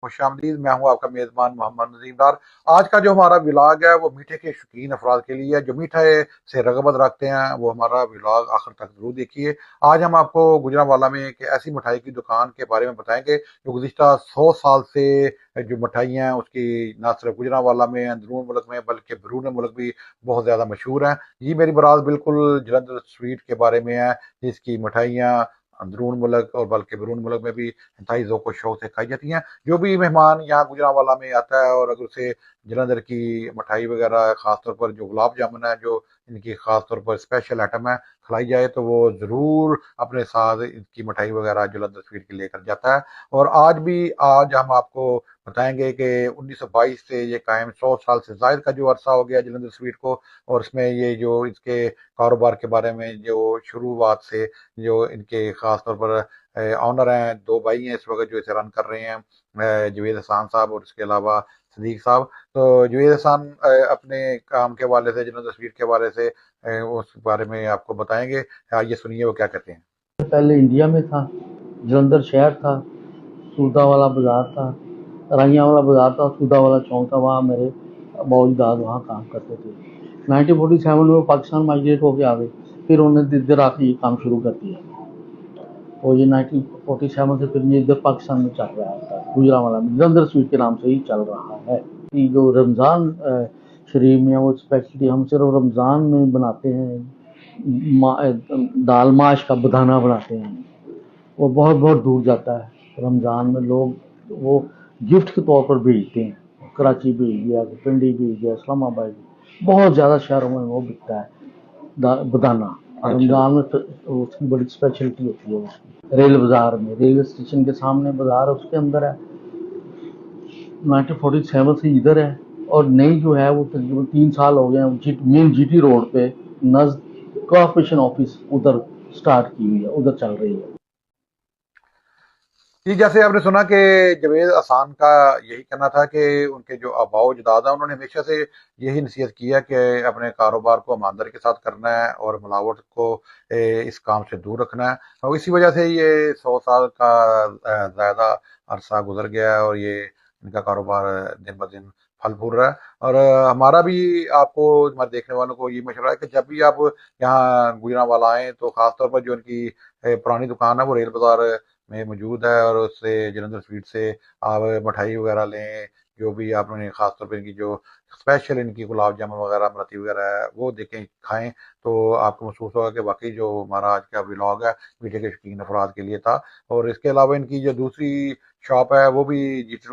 खुशामदीद। मैं हूँ आपका मेज़बान मोहम्मद नदीम डार। आज का जो हमारा व्लॉग है वो मीठे के शौकीन अफराद के लिए है। जो मीठे से रगबत रखते हैं वो हमारा व्लॉग आखिर तक ज़रूर देखिए। आज हम आपको गुजरांवाला में एक ऐसी मिठाई की दुकान के बारे में बताएंगे जो गुज़िश्ता 100 साल से जो मिठाइयाँ हैं उसकी न सिर्फ गुजरांवाला में, अंदरून मुल्क में, बल्कि बैरून मुल्क भी बहुत ज़्यादा मशहूर हैं। ये मेरी बात बिल्कुल जलंधर स्वीट के बारे में है, जिसकी मिठाइयाँ अंदरून मुल्क और बल्कि बैरून मुल्क में भी इंतहाई ज़ौक़ व शौक़ से खाई जाती हैं। जो भी मेहमान यहाँ गुजरांवाला में आता है और अगर उसे जलंधर की मिठाई वगैरह ख़ास तौर पर जो गुलाब जामुन है, जो इनकी ख़ास तौर पर स्पेशल आइटम है, खिलाई जाए तो वो ज़रूर अपने साथ इनकी मिठाई वगैरह जलंधर स्वीट की लेकर जाता है। और आज हम आपको बताएंगे कि 1922 से ये कायम 100 साल से ज़ायद का जो अरसा हो गया जलंधर स्वीट को, और इसमें ये जो इसके कारोबार के बारे में जो शुरुआत से जो इनके ख़ास तौर पर ऑनर हैं, 2 भाई हैं इस वक़्त जो इसे रन कर रहे हैं, जवेद हसन साहब और इसके अलावा सदीक साहब। तो जवेद हसन अपने काम के हवाले से, जलंधर स्वीट के हवाले से उस बारे में आपको बताएँगे। आइए सुनिए वो क्या कहते हैं। पहले इंडिया में था, जलंधर शहर था, सूदा वाला बाज़ार था, राइयां वाला बाज़ार था, सूदा वाला चौक था, वहाँ मेरे बाउजदाद वहाँ काम करते थे। 1947 में वो पाकिस्तान माइग्रेट होके आ गए, फिर उन्होंने इधर आके ये काम शुरू कर दिया। और ये 1947 से फिर ये इधर पाकिस्तान में चल रहा था, गुजरांवाला में जलंधर स्वीट के नाम से ही चल रहा है। ये जो रमज़ान शरीफ में वो स्पेशली हम सिर्फ रमज़ान में बनाते हैं, दाल माश का बदाना बनाते हैं, वो बहुत बहुत दूर जाता है। रमज़ान में लोग वो गिफ्ट के तौर पर भेजते हैं, कराची भेज दिया, पिंडी भेज दिया, इस्लामाबाद, बहुत ज़्यादा शहरों में वो बिकता है बदाना। रमज़ान में तो उसकी बड़ी स्पेशलिटी होती है उसकी। रेल बाज़ार में, रेलवे स्टेशन के सामने बाज़ार है, उसके अंदर है। 1947 से इधर है, और नई जो है वो तकरीबन 3 साल हो गए हैं मेन जीटी रोड पे नज़द कॉर्पोरेशन ऑफिस उधर स्टार्ट की हुई है, उधर चल रही है। जी, जैसे आपने सुना कि जवेद हसन का यही कहना था कि उनके जो आबाओ अजदाद हैं उन्होंने हमेशा से यही नसीहत की है कि अपने कारोबार को ईमानदारी के साथ करना है और मिलावट को इस काम से दूर रखना है। और इसी वजह से ये 100 साल का ज़्यादा अरसा गुजर गया है और ये इनका कारोबार दिन ब दिन फल फूल रहा है। और हमारा भी आपको, हमारे देखने वालों को ये मशवरा है कि जब भी आप यहाँ गुजरांवाला आएँ तो ख़ास तौर पर जो इनकी पुरानी दुकान है वो रेल बाज़ार में मौजूद है, और उससे जलंधर स्वीट से आप मिठाई वगैरह लें। जो भी आपने ख़ास तौर पे इनकी जो स्पेशल इनकी गुलाब जामुन वगैरह, इमरती वगैरह है वो देखें, खाएँ, तो आपको महसूस होगा कि वाक़ई जो हमारा आज का व्लॉग है मीठे के शौकीन अफराद के लिए था। और इसके अलावा इनकी जो दूसरी शॉप है वो भी जीटी